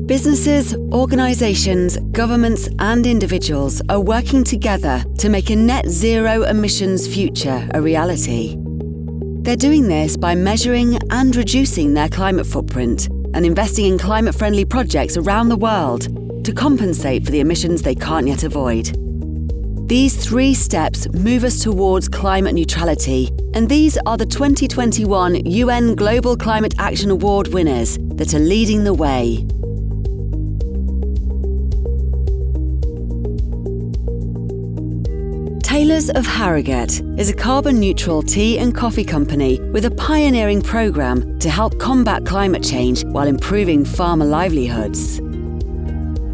Businesses, organisations, governments and individuals are working together to make a net zero emissions future a reality. They're doing this by measuring and reducing their climate footprint and investing in climate-friendly projects around the world to compensate for the emissions they can't yet avoid. These 3 steps move us towards climate neutrality, and these are the 2021 UN Global Climate Action Award winners that are leading the way. Taylor's of Harrogate is a carbon-neutral tea and coffee company with a pioneering programme to help combat climate change while improving farmer livelihoods.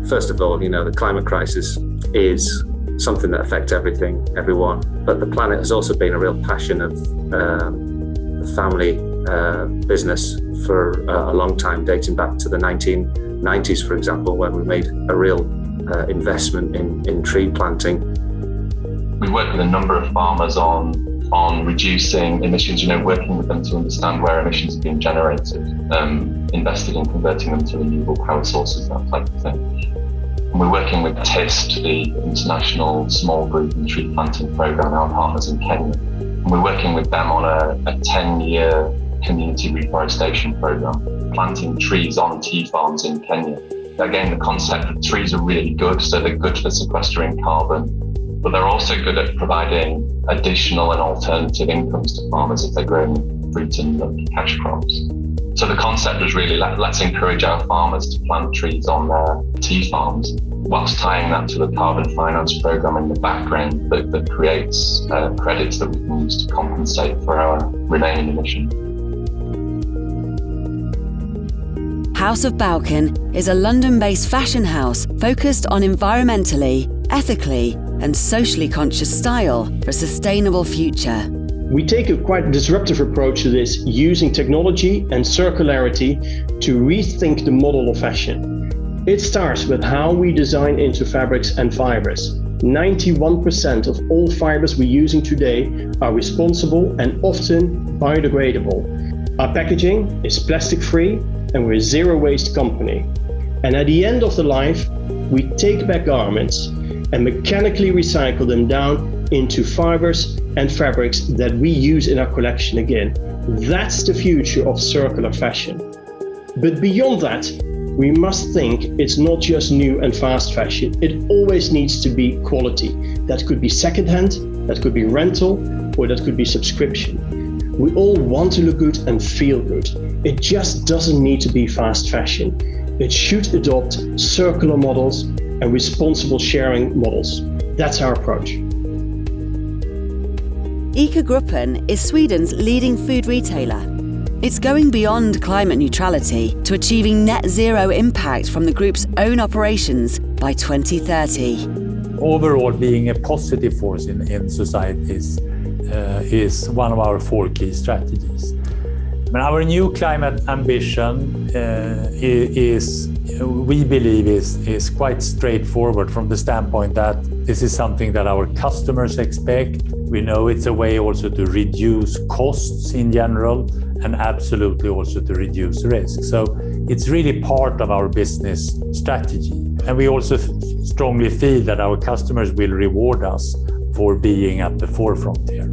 First of all, the climate crisis is something that affects everyone. But the planet has also been a real passion of the family business for a long time, dating back to the 1990s, for example, when we made a real investment in tree planting. We work with a number of farmers on reducing emissions, working with them to understand where emissions are being generated, investing in converting them to renewable power sources, that type of thing. And we're working with TIST, the International Small Group and Tree Planting Programme, our partners in Kenya. And we're working with them on a 10-year community reforestation programme, planting trees on tea farms in Kenya. Again, the concept of trees are really good, so they're good for sequestering carbon, but they're also good at providing additional and alternative incomes to farmers if they're growing fruit and cash crops. So the concept was really let's encourage our farmers to plant trees on their tea farms, whilst tying that to the carbon finance programme in the background that creates credits that we can use to compensate for our remaining emissions. House of Baukjen is a London-based fashion house focused on environmentally, ethically and socially conscious style for a sustainable future. We take a quite disruptive approach to this, using technology and circularity to rethink the model of fashion. It starts with how we design into fabrics and fibers. 91% of all fibers we're using today are responsible and often biodegradable. Our packaging is plastic-free and we're a zero-waste company. And at the end of the life, we take back garments and mechanically recycle them down into fibers and fabrics that we use in our collection again. That's the future of circular fashion. But beyond that, we must think it's not just new and fast fashion. It always needs to be quality. That could be secondhand, that could be rental, or that could be subscription. We all want to look good and feel good. It just doesn't need to be fast fashion. It should adopt circular models and responsible sharing models. That's our approach. ICA Gruppen is Sweden's leading food retailer. It's going beyond climate neutrality to achieving net zero impact from the group's own operations by 2030. Overall, being a positive force in societies is one of our 4 key strategies. Our new climate ambition we believe is quite straightforward from the standpoint that this is something that our customers expect. We know it's a way also to reduce costs in general and absolutely also to reduce risk. So it's really part of our business strategy. And we also strongly feel that our customers will reward us for being at the forefront here.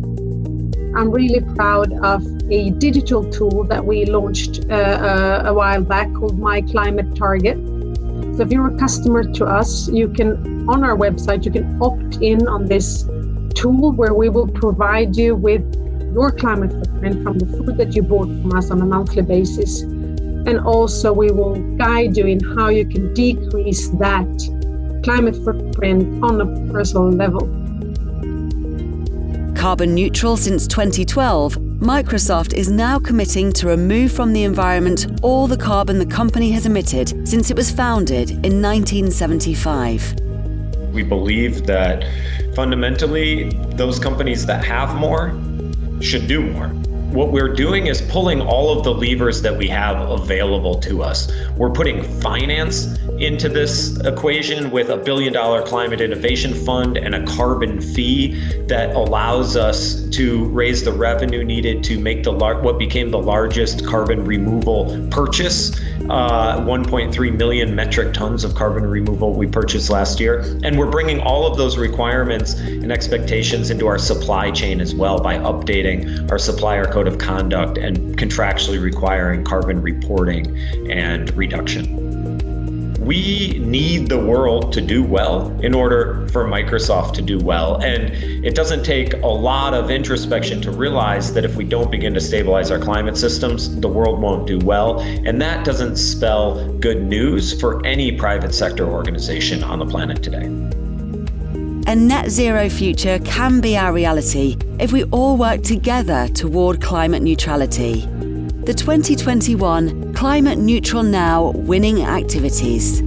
I'm really proud of a digital tool that we launched a while back called My Climate Target. So if you're a customer to us, you can, on our website, you can opt in on this tool where we will provide you with your climate footprint from the food that you bought from us on a monthly basis. And also we will guide you in how you can decrease that climate footprint on a personal level. Carbon neutral since 2012, Microsoft is now committing to remove from the environment all the carbon the company has emitted since it was founded in 1975. We believe that fundamentally, those companies that have more should do more. what we're doing is pulling all of the levers that we have available to us. We're putting finance into this equation with $1 billion climate innovation fund and a carbon fee that allows us to raise the revenue needed to make what became the largest carbon removal purchase. 1.3 million metric tons of carbon removal we purchased last year. And we're bringing all of those requirements and expectations into our supply chain as well by updating our supplier code of conduct and contractually requiring carbon reporting and reduction. We need the world to do well in order for Microsoft to do well. And it doesn't take a lot of introspection to realize that if we don't begin to stabilize our climate systems, the world won't do well. And that doesn't spell good news for any private sector organization on the planet today. A net zero future can be our reality if we all work together toward climate neutrality. The 2021 Climate Neutral Now winning activities.